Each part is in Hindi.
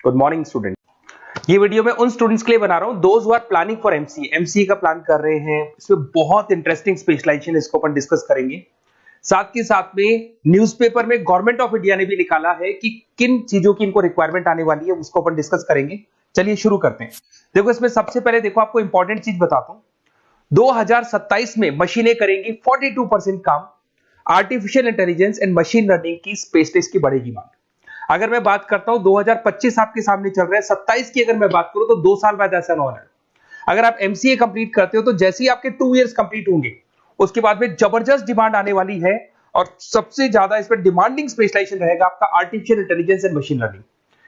Good morning student. ये वीडियो मैं उन स्टूडेंट्स के लिए बना रहा हूं those who are planning for MCA का प्लान कर रहे हैं। इसमें बहुत इंटरेस्टिंग स्पेशलाइजेशन इसको अपन डिस्कस करेंगे। साथ के साथ में न्यूज़पेपर में गवर्नमेंट ऑफ इंडिया ने भी निकाला है कि किन चीजों की इनको रिक्वायरमेंट आने वाली है, उसको अपन डिस्कस करेंगे। चलिए शुरू करते हैं। देखो इसमें सबसे पहले देखो आपको इंपॉर्टेंट चीज बताता हूं। 2027 में मशीनें करेंगी 42% काम। Artificial intelligence and machine learning की स्पेशलिस्ट की बढ़ेगी मांग। अगर मैं बात करता हूं 2025 आपके सामने चल रहा है, 27 की अगर मैं बात करूं तो 2 साल बाद ऐसा होना है। अगर आप एमसीए कंप्लीट करते हो तो जैसे ही आपके 2 इयर्स कंप्लीट होंगे उसके बाद में जबरदस्त डिमांड आने वाली है और सबसे ज्यादा इस पर डिमांडिंग स्पेशलाइजेशन रहेगा आपका artificial intelligence and machine learning.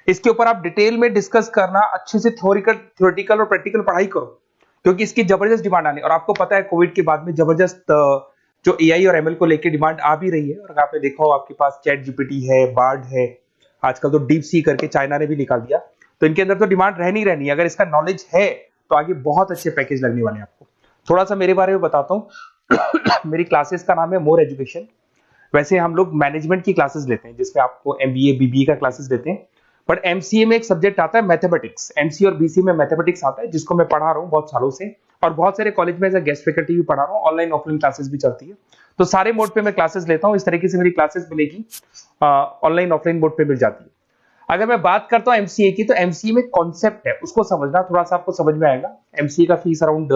इसके ऊपर आप डिटेल में डिस्कस करना, अच्छे से थ्योरेटिकल और प्रैक्टिकल पढ़ाई करो क्योंकि इसकी जबरदस्त डिमांड आने। और आपको पता है कोविड के बाद में जबरदस्त जो एआई और एमएल को लेकर डिमांड आ भी रही है। और आपने देखा हो आपके पास चैट जीपीटी है, बार्ड है, आजकल तो डीप सी करके चाइना ने भी निकाल दिया। तो इनके अंदर तो डिमांड रहनी रहनी है। अगर इसका नॉलेज है तो आगे बहुत अच्छे पैकेज लगने वाले हैं आपको। थोड़ा सा मेरे बारे में बताता हूँ। मेरी क्लासेस का नाम है मोर एजुकेशन। वैसे हम लोग मैनेजमेंट की क्लासेस लेते हैं जिसमें आपको एमबीए बीबीए का क्लासेस देते हैं। बट एमसीए में एक सब्जेक्ट आता है मैथमेटिक्स। एमसीए और बीसीए में मैथमेटिक्स आता है जिसको मैं पढ़ा रहा हूँ बहुत सालों से और बहुत सारे कॉलेज में एज अ गेस्ट फैकल्टी भी पढ़ा रहा हूँ। ऑनलाइन ऑफलाइन क्लासेस भी चलती है, तो सारे मोड पे मैं क्लासेस लेता हूँ। इस तरीके से मेरी क्लासेस मिलेगी, ऑनलाइन ऑफलाइन मोड पे मिल जाती है। अगर मैं बात करता हूँ एमसीए की, तो एमसीए में कॉन्सेप्ट है उसको समझना, थोड़ा सा आपको समझ में आएगा। एमसीए का फीस अराउंड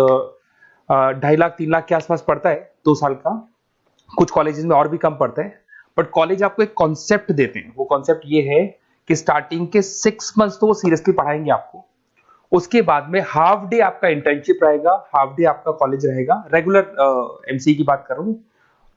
2.5 लाख 3 लाख के आसपास पड़ता है 2 साल का। कुछ कॉलेजेस में और भी कम पड़ता है। बट कॉलेज आपको एक कॉन्सेप्ट देते हैं। वो कॉन्सेप्ट ये है कि स्टार्टिंग के 6 मंथ्स तो वो सीरियसली पढ़ाएंगे आपको। उसके बाद में हाफ डे आपका इंटर्नशिप रहेगा, हाफ डे आपका कॉलेज रहेगा। रेगुलर एमसीए की बात करूं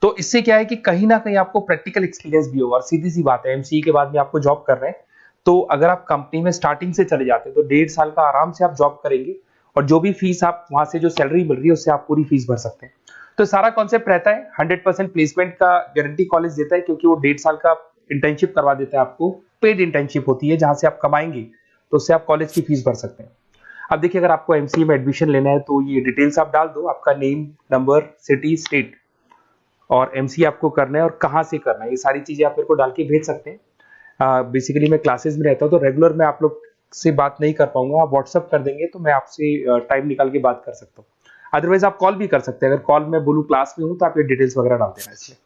तो इससे क्या है कि कहीं ना कहीं आपको प्रैक्टिकल एक्सपीरियंस भी होगा। और सीधी सी बात है, एमसीए के बाद में आपको जॉब कर रहे हैं तो अगर आप कंपनी में स्टार्टिंग से चले जाते हैं तो 1.5 साल का आराम से आप जॉब करेंगे और जो भी फीस आप वहां से जो सैलरी मिल रही है उससे आप पूरी फीस भर सकते हैं। तो सारा कॉन्सेप्ट रहता है। 100% प्लेसमेंट का गारंटी कॉलेज देता है क्योंकि वो 1.5 साल का इंटर्नशिप करवा देता है आपको। पेड इंटर्नशिप होती है जहां से आप कमाएंगे तो उससे आप कॉलेज की फीस भर सकते हैं। अब देखिए अगर आपको एमसीए में एडमिशन लेना है तो ये डिटेल्स आप डाल दो, आपका नेम, नंबर, सिटी, स्टेट और एमसीए आपको करना है और कहाँ से करना है। ये सारी चीजें आप मेरे को डाल के भेज सकते हैं। बेसिकली मैं क्लासेस में रहता हूँ तो रेगुलर मैं आप लोग से बात नहीं कर पाऊंगा। आप व्हाट्सअप कर देंगे तो मैं आपसे टाइम निकाल के बात कर सकता हूँ। अदरवाइज आप कॉल भी कर सकते हैं। अगर कॉल में बोलूँ क्लास में हूँ तो आप ये डिटेल्स वगैरह डाल देना इसलिए।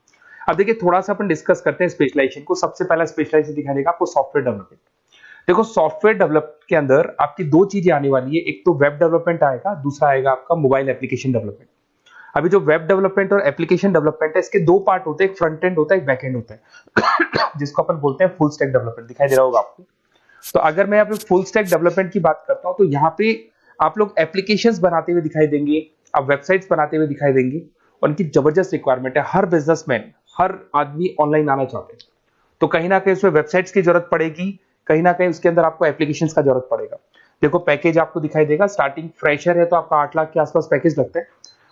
अब देखिए थोड़ा सा अपन डिस्कस करते हैं स्पेशलाइजेशन को। सबसे पहला स्पेशलाइजेशन दिखाई देगा आपको सॉफ्टवेयर डेवलपमेंट। देखो सॉफ्टवेयर डेवलप के अंदर आपकी 2 चीजें आने वाली है। एक तो वेब डेवलपमेंट आएगा, दूसरा आएगा आपका मोबाइल एप्लीकेशन डेवलपमेंट। अभी जो वेब डेवलपमेंट और एप्लीकेशन डेवलपमेंट है इसके 2 पार्ट होते हैं, एक फ्रंट एंड होता है, एक बैक एंड होता है जिसको अपन बोलते हैं फुल स्टैक डेवलपमेंट। दिखाई दे रहा होगा आपको। तो अगर मैं यहाँ पे फुल स्टैक डेवलपमेंट की बात करता हूँ तो यहाँ पे आप लोग एप्लीकेशंस बनाते हुए दिखाई देंगे, आप वेबसाइट्स बनाते हुए दिखाई देंगे। उनकी जबरदस्त रिक्वायरमेंट है। हर बिजनेसमैन, हर आदमी ऑनलाइन आना चाहते हैं तो कहीं ना कहीं उसमें वेबसाइट्स की जरूरत पड़ेगी, कहीं ना कहीं उसके अंदर आपको एप्लीकेशंस का जरूरत पड़ेगा। देखो पैकेज आपको दिखाई देगा। स्टार्टिंग फ्रेशर है तो आपका 8 लाख के आसपास पैकेज लगता है।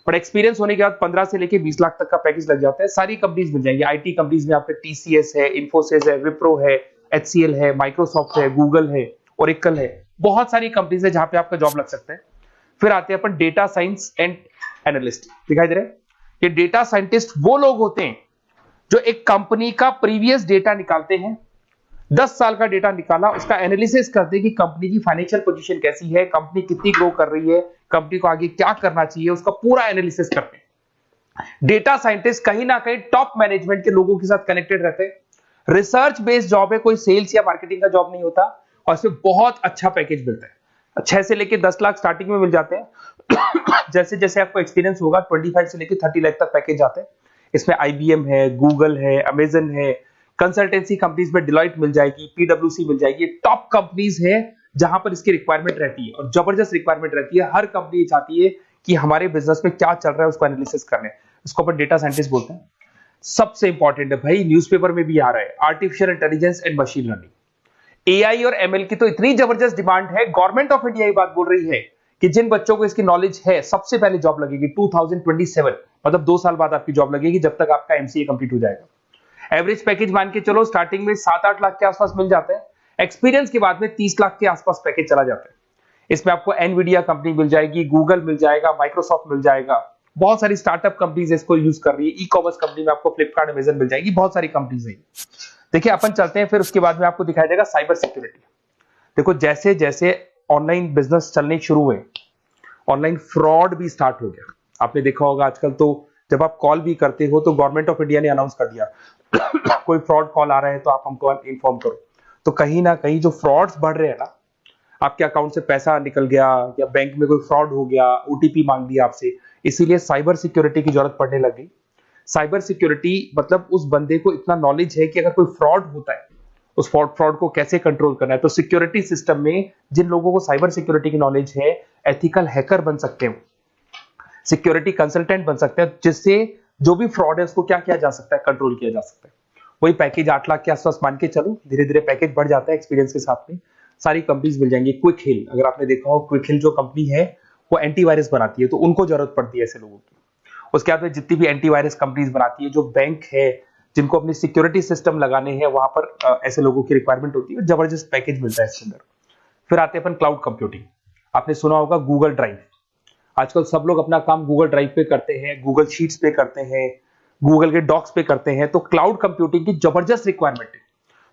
बट एक्सपीरियंस होने के बाद 15 से लेके 20 लाख तक का पैकेज लग जाता है। सारी कंपनीज मिल जाएंगी। आईटी कंपनीज में आपके टीसीएस है, इन्फोसिस है, विप्रो है, एचसीएल है, माइक्रोसॉफ्ट है, गूगल है, ओरेकल है। बहुत सारी कंपनीज है जहां पे आपका जॉब लग सकता है। फिर आते हैं अपन डेटा साइंस एंड एनालिस्ट। दिखाई दे रहा है? ये डेटा साइंटिस्ट वो लोग होते हैं जो एक कंपनी का प्रीवियस डेटा निकालते हैं। 10 साल का डेटा निकाला, उसका एनालिसिस करते हैं कि कंपनी की फाइनेंशियल पोजीशन कैसी है, कंपनी कितनी ग्रो कर रही है, कंपनी को आगे क्या करना चाहिए, उसका पूरा एनालिसिस करते हैं। डेटा साइंटिस्ट कहीं ना कहीं टॉप मैनेजमेंट के लोगों के साथ कनेक्टेड रहते हैं। रिसर्च बेस्ड जॉब है, कोई सेल्स या मार्केटिंग का जॉब नहीं होता और इसमें बहुत अच्छा पैकेज मिलता है। 6 से लेके 10 लाख स्टार्टिंग में मिल जाते हैं। जैसे जैसे आपको एक्सपीरियंस होगा 25 से लेके 30 लाख तक पैकेज आते हैं। इसमें आईबीएम है, गूगल है, अमेजन है, कंसल्टेंसी कंपनीज में डिलॉयट मिल जाएगी, पीडब्ल्यूसी मिल जाएगी। टॉप कंपनीज है जहां पर इसकी रिक्वायरमेंट रहती है और जबरदस्त रिक्वायरमेंट रहती है। हर कंपनी चाहती है कि हमारे बिजनेस में क्या चल रहा है उसको एनालिसिस करने। इसको अपन डेटा साइंटिस्ट बोलते हैं। सबसे इंपॉर्टेंट है भाई, न्यूज़पेपर में भी आ रहा है, artificial intelligence and machine learning. AI और एमएल की तो इतनी जबरदस्त डिमांड है। गवर्नमेंट ऑफ इंडिया ये बात बोल रही है कि जिन बच्चों को इसकी नॉलेज है सबसे पहले जॉब लगेगी 2027, मतलब 2 साल बाद आपकी जॉब लगेगी जब तक आपका एमसीए कंप्लीट हो जाएगा। एवरेज पैकेज मान के चलो स्टार्टिंग में 7-8 लाख के आसपास मिल जाते हैं। एक्सपीरियंस के बाद में 30 लाख के आसपास पैकेज चला जाता है। इसमें आपको एनवीडिया कंपनी मिल जाएगी, गूगल मिल जाएगा, माइक्रोसॉफ्ट मिल जाएगा। बहुत सारी स्टार्टअप कंपनीज इसको यूज कर रही है। ई कॉमर्स कंपनी में आपको फ्लिपकार्ट, अमेजन मिल जाएगी। बहुत सारी कंपनीज है। देखिए अपन चलते हैं, फिर उसके बाद में आपको दिखाई देगा साइबर सिक्योरिटी। देखो जैसे जैसे ऑनलाइन बिजनेस चलने शुरू हुए, ऑनलाइन फ्रॉड भी स्टार्ट हो गया। आपने देखा होगा आजकल तो जब आप कॉल भी करते हो तो गवर्नमेंट ऑफ इंडिया ने अनाउंस कर दिया कोई फ्रॉड कॉल आ रहा है तो आप हमको इन्फॉर्म करो। तो कहीं ना कहीं जो फ्रॉड्स बढ़ रहे हैं ना, आपके अकाउंट से पैसा निकल गया या बैंक में कोई फ्रॉड हो गया, ओटीपी मांग लिया आपसे, इसीलिए साइबर सिक्योरिटी की जरूरत पड़ने लग गई। साइबर सिक्योरिटी मतलब उस बंदे को इतना नॉलेज है कि अगर कोई फ्रॉड होता है उस फ्रॉड को कैसे कंट्रोल करना है। तो सिक्योरिटी सिस्टम में जिन लोगों को साइबर सिक्योरिटी की नॉलेज है, एथिकल हैकर बन सकते हैं, सिक्योरिटी कंसल्टेंट बन सकते हैं, जिससे जो भी फ्रॉड है उसको क्या किया जा सकता है, कंट्रोल किया जा सकता है। वही पैकेज 8 लाख के आसपास मान के चलो, धीरे धीरे पैकेज बढ़ जाता है एक्सपीरियंस के साथ में। सारी कंपनीज मिल जाएंगी। क्विक हिल, अगर आपने देखा हो, क्विक हिल जो कंपनी है वो एंटीवायरस बनाती है, तो उनको जरूरत पड़ती है ऐसे लोगों की। उसके बाद में जितनी भी एंटीवायरस कंपनीज बनाती है, जो बैंक है जिनको अपनी सिक्योरिटी सिस्टम लगाने हैं, वहां पर ऐसे लोगों की रिक्वायरमेंट होती है। जबरदस्त पैकेज मिलता है इसके अंदर। फिर आते हैं अपन क्लाउड कंप्यूटिंग। आपने सुना होगा गूगल ड्राइव, आजकल सब लोग अपना काम गूगल ड्राइव पे करते हैं, गूगल शीट्स पे करते हैं, गूगल के डॉक्स पे करते हैं। तो क्लाउड कंप्यूटिंग की जबरदस्त रिक्वायरमेंट है।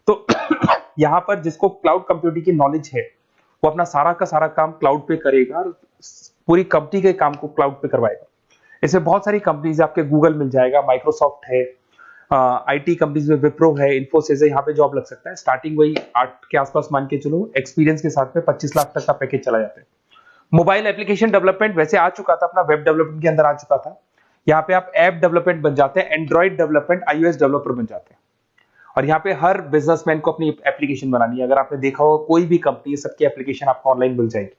तो यहां पर जिसको क्लाउड कंप्यूटिंग की नॉलेज है वो अपना सारा का सारा काम क्लाउड पे करेगा और पूरी कंपनी के काम को क्लाउड पे करवाएगा। इसमें बहुत सारी कंपनीज, आपके गूगल मिल जाएगा, माइक्रोसॉफ्ट है, आईटी कंपनीज में विप्रो है, इन्फोसिस है, यहाँ पे जॉब लग सकता है। स्टार्टिंग वही 8 के आसपास मान के चलो, एक्सपीरियंस के साथ में 25 लाख तक का पैकेज चला जाता है। मोबाइल एप्लीकेशन डेवलपमेंट वैसे आ चुका था, अपना वेब डेवलपमेंट के अंदर आ चुका था। यहाँ पे आप ऐप डेवलपमेंट बन जाते हैं, एंड्रॉइड डेवलपमेंट, आईओएस डेवलपर बन जाते हैं। और यहाँ पे हर बिजनेसमैन को अपनी एप्लीकेशन बनानी है। अगर आपने देखा हो कोई भी कंपनी, सबकी एप्लीकेशन आपको ऑनलाइन मिल जाएगी।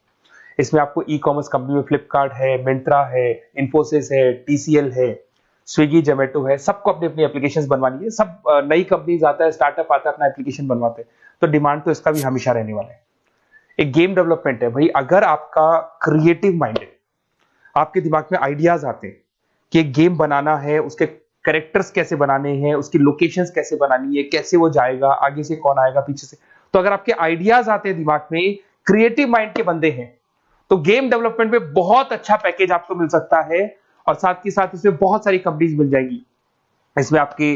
इसमें आपको ई कॉमर्स कंपनी में फ्लिपकार्ट है, मिंत्रा है, इन्फोसिस है, टीसीएल है, स्विगी, जोमेटो है, सबको अपनी अपनी एप्लीकेशन बनवानी है। सब नई कंपनीज आता है, स्टार्टअप आता है, अपना एप्लीकेशन बनवाते हैं। तो डिमांड तो इसका भी हमेशा रहने वाला है। एक गेम डेवलपमेंट है भाई, अगर आपका क्रिएटिव माइंड है, आपके दिमाग में आइडियाज आते हैं कि एक गेम बनाना है, उसके कैरेक्टर्स कैसे बनाने हैं, उसकी लोकेशंस कैसे बनानी है, कैसे वो जाएगा, आगे से कौन आएगा, पीछे से, तो अगर आपके आइडियाज आते हैं दिमाग में, क्रिएटिव माइंड के बंदे हैं, तो गेम डेवलपमेंट में बहुत अच्छा पैकेज आपको मिल सकता है। और साथ के साथ इसमें बहुत सारी कंपनीज मिल जाएंगी। इसमें आपकी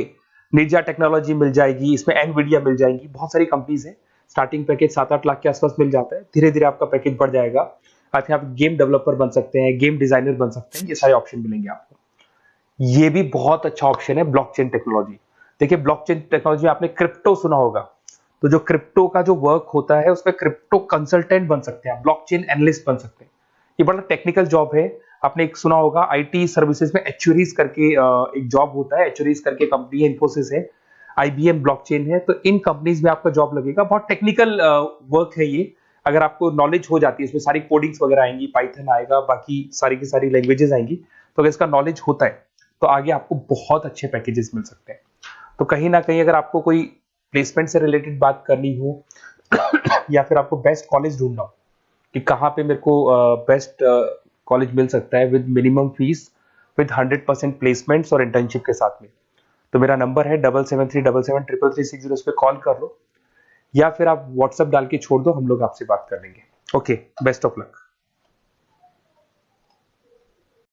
निंजा टेक्नोलॉजी मिल जाएगी, इसमें एनवीडिया मिल जाएंगी, बहुत सारी कंपनीज है। स्टार्टिंग पैकेज 7-8 लाख के आसपास मिल जाता है। धीरे धीरे आपका पैकेज बढ़ जाएगा। आखिर आप गेम डेवलपर बन सकते हैं, गेम डिजाइनर बन सकते हैं, ये सारे ऑप्शन मिलेंगे आपको। ये भी बहुत अच्छा ऑप्शन है ब्लॉकचेन टेक्नोलॉजी। देखिए ब्लॉकचेन टेक्नोलॉजी में आपने क्रिप्टो सुना होगा, तो जो क्रिप्टो का जो वर्क होता है उसमें क्रिप्टो कंसल्टेंट बन सकते हैं, ब्लॉकचेन एनालिस्ट बन सकते हैं। ये बड़ा टेक्निकल जॉब है। आपने एक सुना होगा आईटी सर्विसेज में एक्चुअरीज करके एक जॉब होता है, एक्चुअरीज करके कंपनी है, इन्फोसिस है, आईबीएम ब्लॉकचेन है। तो इन कंपनीज में आपका जॉब लगेगा। बहुत टेक्निकल वर्क है ये। अगर आपको नॉलेज हो जाती है, इसमें सारी कोडिंग्स वगैरह आएंगी, पाइथन आएगा, बाकी सारी की सारी लैंग्वेजेस आएंगी। तो अगर इसका नॉलेज होता है तो आगे आपको बहुत अच्छे पैकेजेस मिल सकते हैं। तो कहीं ना कहीं अगर आपको कोई प्लेसमेंट से रिलेटेड बात करनी हो या फिर आपको बेस्ट कॉलेज ढूंढना हो कि कहाँ पे मेरे को बेस्ट कॉलेज मिल सकता है with minimum fees, with 100% placements और इंटर्नशिप के साथ में, तो मेरा नंबर है 7737733360। उस पर कॉल कर लो या फिर आप व्हाट्सएप डाल के छोड़ दो, हम लोग आपसे बात कर लेंगे। Okay, best of luck.